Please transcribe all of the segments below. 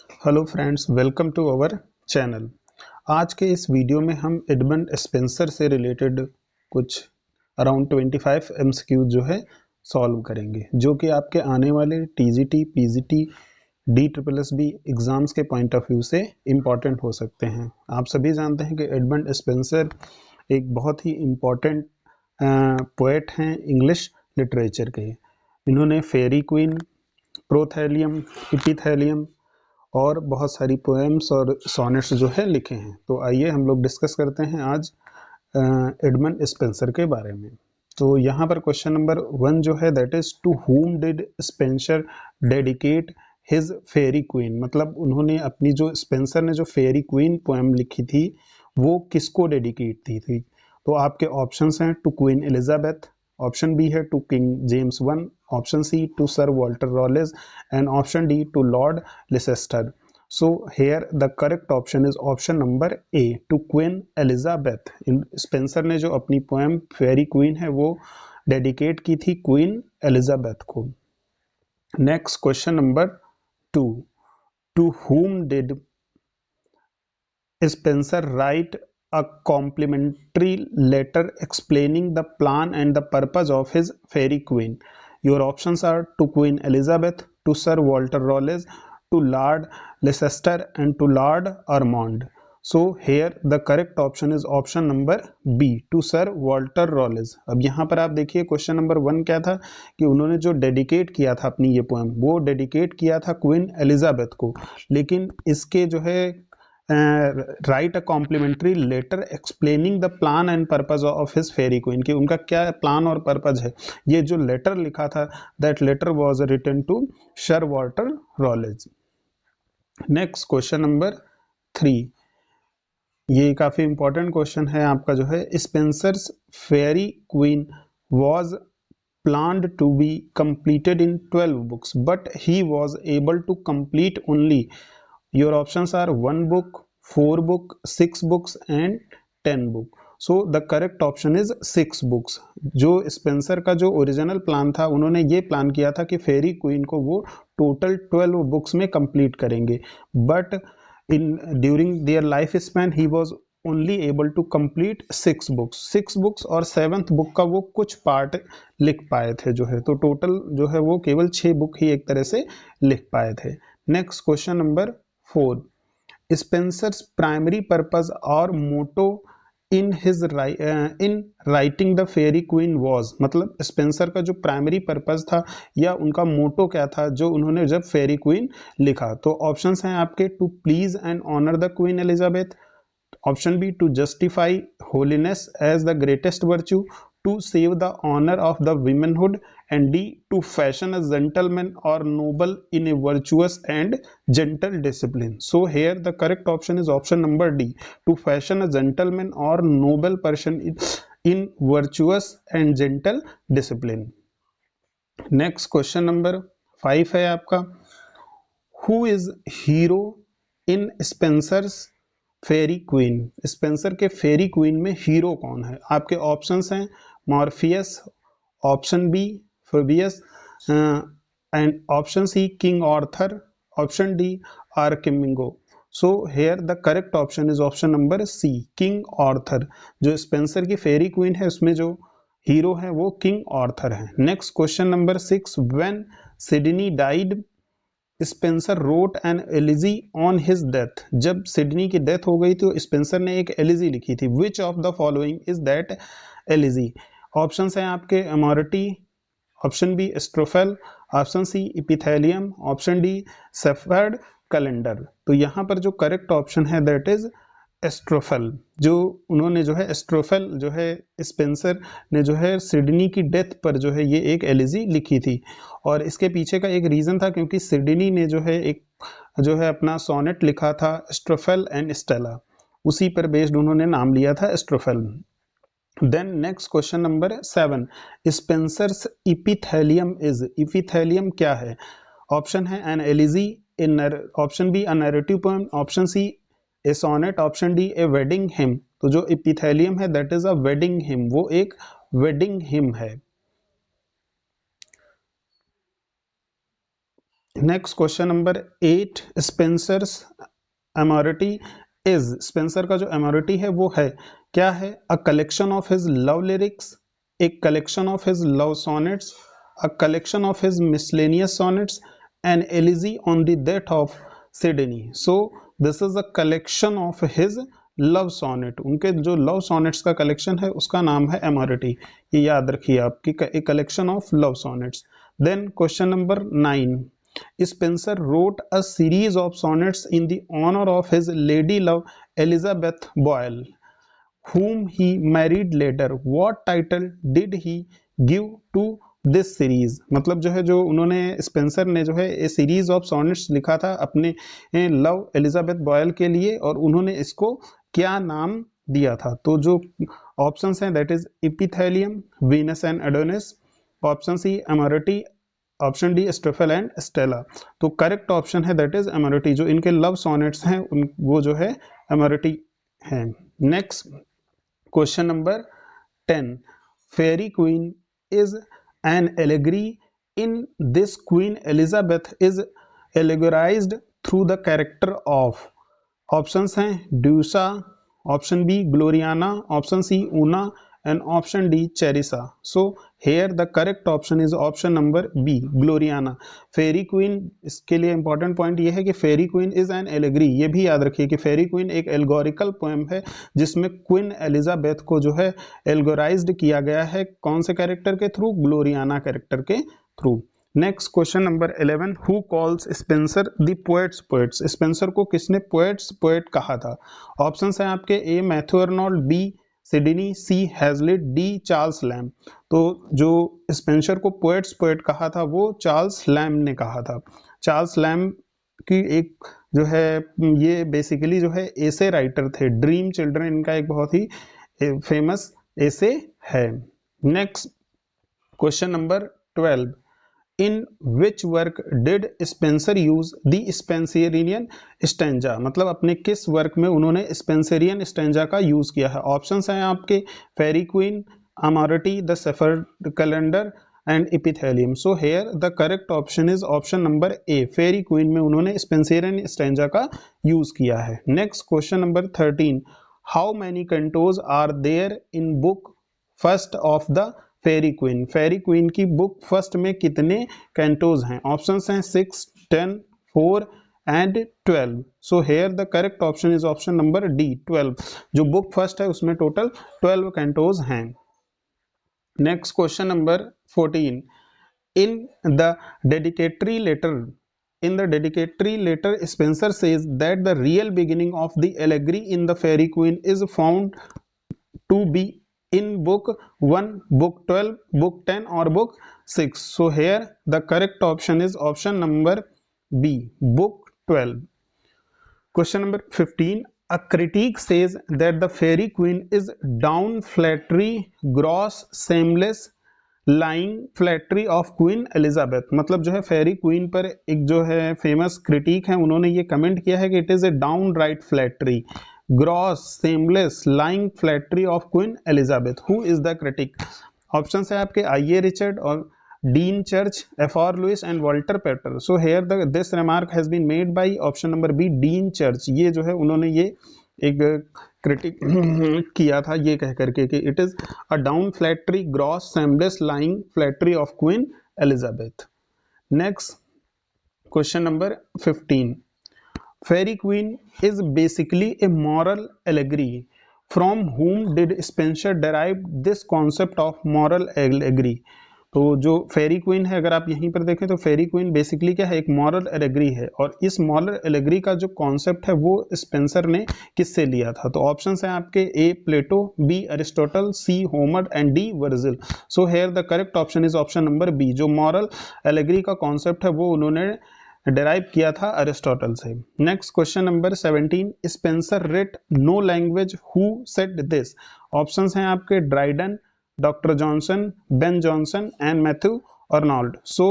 Hello friends, welcome to our channel. आज के इस वीडियो में हम एडमंड स्पेंसर से रिलेटेड कुछ अराउंड 25 एमसीक्यू जो है सॉल्व करेंगे, जो कि आपके आने वाले टीजीटी, पीजीटी, DSSB एग्जाम्स के पॉइंट ऑफ व्यू से इम्पॉर्टेंट हो सकते हैं। आप सभी जानते हैं कि एडमंड स्पेंसर एक बहुत ही इम्पॉर्टेंट पोएट हैं इंग्लिश लिटरेचर के। इन्होंने फेरी क्वीन, प्रोथेलियम, इपिथेलियम और बहुत सारी पोएम्स और सोनेट्स जो है लिखे हैं। तो आइए हम लोग डिस्कस करते हैं आज एडमंड स्पेंसर के बारे में। तो यहाँ पर क्वेश्चन नंबर 1 जो है that is to whom did Spenser dedicate his Faerie Queene, मतलब उन्होंने अपनी जो स्पेंसर ने जो फेरी क्वीन पोएम लिखी थी वो किसको डेडिकेट की थी। तो आपके ऑप्शंस हैं to Queen Elizabeth, option B है to King James one, option C to Sir Walter Raleigh and option D to Lord Leicester. So here the correct option is option number A to Queen Elizabeth. Spencer ने जो अपनी poem फेरी Queene है वो dedicate की थी Queen Elizabeth को। Next question number 2, to whom did Spencer write a complimentary letter explaining the plan and the purpose of his Fairy Queen? Your options are to Queen Elizabeth, to Sir Walter Raleigh, to Lord Leicester, and to Lord Ormond. So here the correct option is option number B, to Sir Walter Raleigh. अब यहाँ पर आप देखिए question number 1 क्या था कि उन्होंने जो डेडिकेट किया था अपनी ये पोएम वो डेडिकेट किया था क्वीन एलिजाबेथ को, लेकिन इसके जो है write a complimentary letter explaining the plan and purpose of his Faerie Queene, कि उनका क्या प्लान और पर्पज है। ये जो लेटर लिखा था that letter was written to Sir Walter Raleigh. Next question number 3, ये काफी इंपॉर्टेंट क्वेश्चन है आपका जो है Spenser's Faerie Queene was planned to be completed in 12 books but he was able to complete only, your options are 1 book, 4 book, 6 books and 10 book. So the correct option is 6 books. जो Spencer का जो original plan था उन्होंने ये plan किया था कि Faerie Queene को वो टोटल 12 बुक्स में कंप्लीट करेंगे, but in during their life span he was only able to complete 6 books और 7th बुक का वो कुछ पार्ट लिख पाए थे जो है, तो टोटल जो है वो केवल 6 बुक ही एक तरह से लिख पाए थे। Next question number 4, Spenser's primary purpose और motto in his in writing the Faerie Queene was, मतलब स्पेंसर का जो प्राइमरी पर्पस था या उनका मोटो क्या था जो उन्होंने जब फेरी क्वीन लिखा। तो ऑप्शंस हैं आपके to please and honour the Queen Elizabeth, option B to justify holiness as the greatest virtue, to save the honor of the womanhood, and D to fashion a gentleman or noble in a virtuous and gentle discipline. So here the correct option is option number D, to fashion a gentleman or noble person in virtuous and gentle discipline. Next question number 5 है आपका, who is hero in Spencer's Faerie Queene, Spenser के Faerie Queene में hero कौन है। आपके options हैं Morpheus, option B Fabius, and option C King Arthur, option D Archimago. So here the correct option is option number C, King Arthur. जो Spenser की Faerie Queene है उसमें जो हीरो है वो किंग आर्थर है। Next question number 6, when Sidney died Spenser wrote an elegy on his death, जब Sidney की डेथ हो गई तो स्पेंसर ने एक एलिजी लिखी थी। Which of the following is that elegy. Options हैं आपके Amoretti, option B Astrophel, option C Epithalamion, option D Shepherd Calendar. तो यहाँ पर जो करेक्ट ऑप्शन है दैट इज एस्ट्रोफेल। जो उन्होंने जो है एस्ट्रोफेल जो है स्पेंसर ने जो है सिडनी की डेथ पर जो है ये एक एलिजी लिखी थी, और इसके पीछे का एक रीजन था क्योंकि सिडनी ने जो है एक जो है अपना सोनेट लिखा था एस्ट्रोफेल एंड स्टेला, उसी पर बेस्ड उन्होंने नाम लिया था Astrophel. Then next question number 7, Spenser's Epithalamion is, Epithalamion क्या है। ऑप्शन है an elegy, option B a narrative poem, option C a sonnet, option D a wedding hymn. तो जो इपिथेलियम है that is a wedding hymn, वो एक wedding hymn है। Next question number 8, Spenser's Amoretti is, Spenser का जो एमोरिटी है वो है क्या है? A collection of his love lyrics, एक collection of his love sonnets, a collection of his miscellaneous sonnets, an elegy on the death of Sidney. So this is a collection of his love sonnet, उनके जो love sonnets का collection है उसका नाम है एमोरिटी, ये याद रखिए आपकी, a collection of love sonnets. Then question number 9, Spenser wrote a series of sonnets in the honor of his lady love Elizabeth Boyle, whom he married later. What title did he give to this series? मतलब जो है, जो उन्होंने Spencer ने जो है ए series of sonnets लिखा था अपने लव एलिजाबेथ बॉयल के लिए, और उन्होंने इसको क्या नाम दिया था? तो जो ऑप्शंस हैं that is Epithalamion, Venus and Adonis, option C Amoretti, option D Astrophel and Stella. तो करेक्ट ऑप्शन है दैट इज एमोरिटी, जो इनके लव सोनेट्स हैं उन वो जो है एमोरिटी है। Next question number 10, Faerie Queene is an allegory, in this Queen Elizabeth is allegorized through the character of, options हैं Duessa, option B Gloriana, option C Una and option D Charissa. So here the correct option is option number B Gloriana. Faerie Queene, इसके लिए important point ये है कि Faerie Queene is an allegory, ये भी याद रखिए कि फेरी क्वीन एक एल्गोरिकल पोएम है जिसमें क्वीन एलिजाबेथ को जो है एल्गोराइज्ड किया गया है, कौन से कैरेक्टर के थ्रू? ग्लोरियाना कैरेक्टर के through. Next question number 11, who calls Spencer the poets poets, Spencer को किसने पोएट्स पोएट कहा था? ऑप्शंस हैं आपके ए मैथ्यू अर्नोल्ड, बी सिडनी, सी हैजलिट, डी चार्ल्स लैम। तो जो स्पेंसर को पोएट्स पोएट कहा था वो चार्ल्स लैम ने कहा था। चार्ल्स लैम की एक जो है ये बेसिकली जो है एसे राइटर थे, ड्रीम चिल्ड्रन इनका एक बहुत ही फेमस एसे है। Next question number 12, in which work did Spencer use the Spenserian stanza, मतलब अपने किस वर्क में उन्होंने स्पेंसरियन स्टेंजा का यूज किया है? ऑप्शंस हैं आपके Faerie Queene, Amoretti, the Shepherd Calendar and Epithalamion. So here the correct option is option number A, Faerie Queene में उन्होंने स्पेंसरियन स्टेंजा का यूज किया है। Next question number 13, how many cantos are there in book first of the Faerie Queene, Faerie Queene की book first में कितने cantos हैं? Options हैं 6, 10, 4 and 12। So here the correct option is option number D 12, जो book first है उसमें total 12 cantos हैं। Next question number 14, in the dedicatory letter, in the dedicatory letter Spenser says that the real beginning of the allegory in the fairy queen is found to be in book 1, book 12, book 10 or book 6. So here the correct option is option number B, book 12. Question number 15, a critic says that the fairy queen is down flattery, gross, shameless, lying flattery of Queen Elizabeth, मतलब जो है फेरी queen पर एक जो है famous critic है उन्होंने ये कमेंट किया है कि it is a downright flattery, gross, seamless, lying flattery of Queen Elizabeth. Who is the critic? Option है आपके आई ए रिचर्ड और Dean Church, F R Leavis and Walter Pater. So here the this remark has been made by option number B, Dean Church. ये जो है उन्होंने ये एक critic किया था ये कह करके कि it is a down flattery, gross, seamless, lying flattery of Queen Elizabeth. Next question number 15, Faerie Queene is basically a moral allegory, from whom did Spencer derive this concept of moral allegory? तो जो फेरी Queene है अगर आप यहीं पर देखें तो फेरी queen basically क्या है, एक मॉरल एलेगरी है, और इस मॉरल एलेगरी का जो कॉन्सेप्ट है वो स्पेंसर ने किससे लिया था? तो ऑप्शंस हैं आपके A Plato, B Aristotle, C Homer and D Virgil. So here the correct option is option number B, जो मॉरल एलेगरी का कॉन्सेप्ट है वो उन्होंने डेराइव किया था अरिस्टोटल से। Next question number 17, Spenser writ no language, who said this? Options हैं आपके Dryden, doctor Johnson, Ben Jonson and Matthew Arnold. So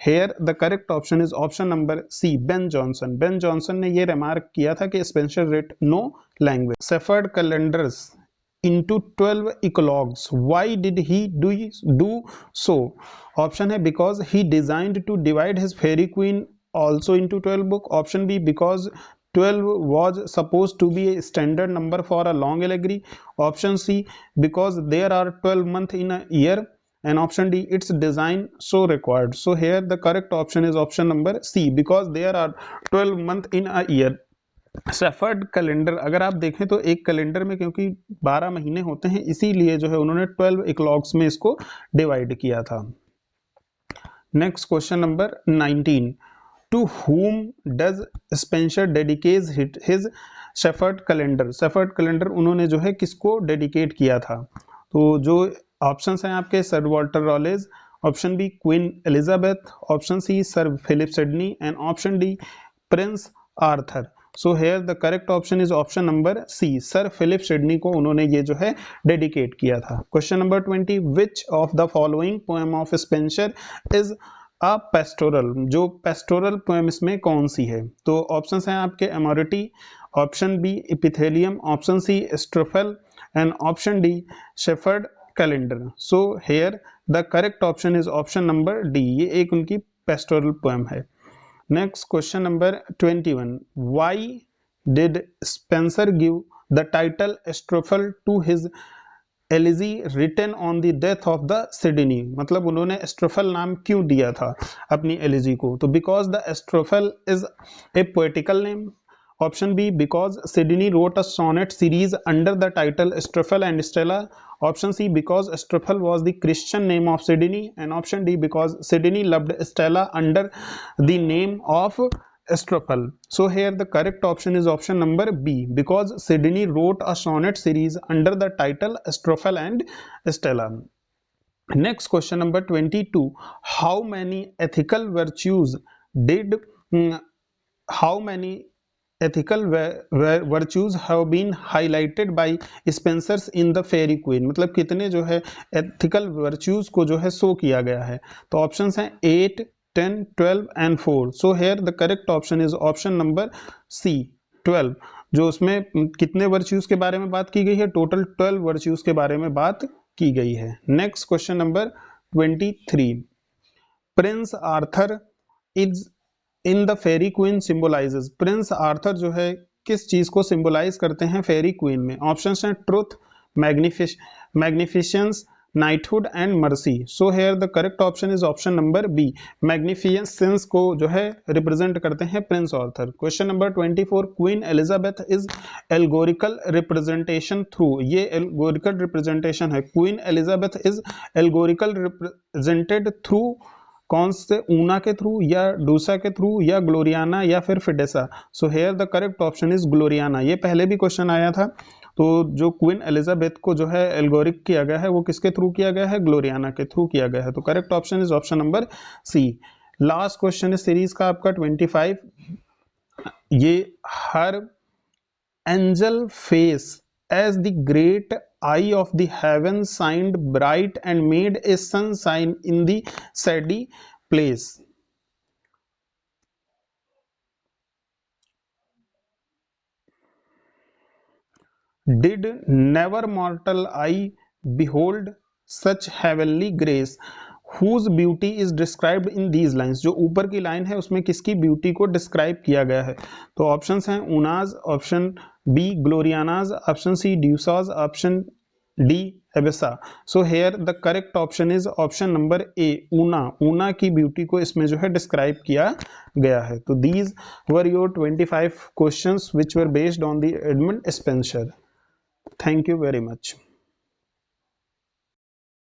here the correct option is option number C, Ben Jonson. Ben Johnson ने ये remark किया था कि Spenser writ no language. Shepherd's Calendars into 12 eclogues. Why did he do so? Option है because he designed to divide his fairy queen also into 12 book. Option B, because 12 was supposed to be a standard number for a long allegory. Option C, because there are 12 months in a year. And option D, its design so required. So here the correct option is option number C, because there are 12 months in a year. Shepherd calendar अगर आप देखें तो एक calendar में क्योंकि 12 महीने होते हैं, इसीलिए जो है उन्होंने 12 इक्लॉग्स में इसको डिवाइड किया था। Next question number 19, to whom does Spenser dedicate his Shepherd's Calendar. Shepherd's Calendar उन्होंने जो है किसको डेडिकेट किया था? तो जो ऑप्शंस हैं आपके, Sir Walter Raleigh, option B Queen Elizabeth, option C Sir Philip Sidney, and option D Prince Arthur. So here the correct option is option number C, Sir Philip Sidney को उन्होंने ये जो है डेडिकेट किया था। Question number 20, which of the following poem of Spenser is a pastoral. जो pastoral poem इसमें कौन सी है? तो ऑप्शंस हैं आपके, Amoretti, option B Epithalamion, option C Astrophel, and option D Shepherd Calendar. So here the correct option is option number D, ये एक उनकी पेस्टोरल पोएम है। Next question number 21, why did Spencer give the title Astrophel to his elegy written on the death of the Sidney? मतलब उन्होंने एस्ट्रोफेल नाम क्यों दिया था अपनी एलिजी को? तो because the Astrophel is a poetical name. Option B, because Sidney wrote a sonnet series under the title Astrophel and Stella. Option C, because Astrophel was the Christian name of Sidney. And option D, because Sidney loved Stella under the name of Astrophel. So here the correct option is option number B, because Sidney wrote a sonnet series under the title Astrophel and Stella. Next question number 22, how many ethical virtues did how many ethical virtues have been highlighted by Spencer in the Fairy Queen? मतलब कितने जो है ethical virtues को जो है show किया गया है? तो ऑप्शंस हैं 8, 10, 12 and 4. So here the correct option is option number C, 12. जो उसमें कितने वर्च्यूज के बारे में बात की गई है? टोटल 12 वर्च्यूज के बारे में बात की गई है। Next question number 23, Prince Arthur is in the Faerie Queene symbolizes. Prince Arthur जो है किस चीज को सिंबलाइज करते हैं फेरी क्वीन में? ऑप्शंस हैं truth, magnificence, knighthood and mercy. So here the correct option is option number B, magnificence को जो है रिप्रेजेंट करते हैं Prince Arthur. Question number 24, Queen Elizabeth is allegorical representation through. ये एल्गोरिकल रिप्रेजेंटेशन है, Queen Elizabeth is एल्गोरिकल represented through कौन से? ऊना के थ्रू, या डूसा के थ्रू, या ग्लोरियाना, या फिर Fidessa. So here the correct option is Gloriana. ये पहले भी क्वेश्चन आया था। तो जो क्वीन एलिजाबेथ को जो है एल्गोरिक किया गया है वो किसके थ्रू किया गया है? ग्लोरियाना के थ्रू किया गया है। तो correct option is option number C. Last question है सीरीज का आपका 25, ये her angel face as the great eye of the heaven shined bright and made a sunshine in the shady place. Did never mortal eye behold such heavenly grace, whose beauty is described in these lines? जो ऊपर की line है उसमें किसकी beauty को describe किया गया है? तो ऑप्शंस हैं Una's, option B Gloriana's, option C Duessa's, option D Abessa. So here the correct option is option number A, Una. Una की ब्यूटी को इसमें जो है डिस्क्राइब किया गया है। तो these were your 25 questions which were based on the Edmund Spenser. Thank you very much.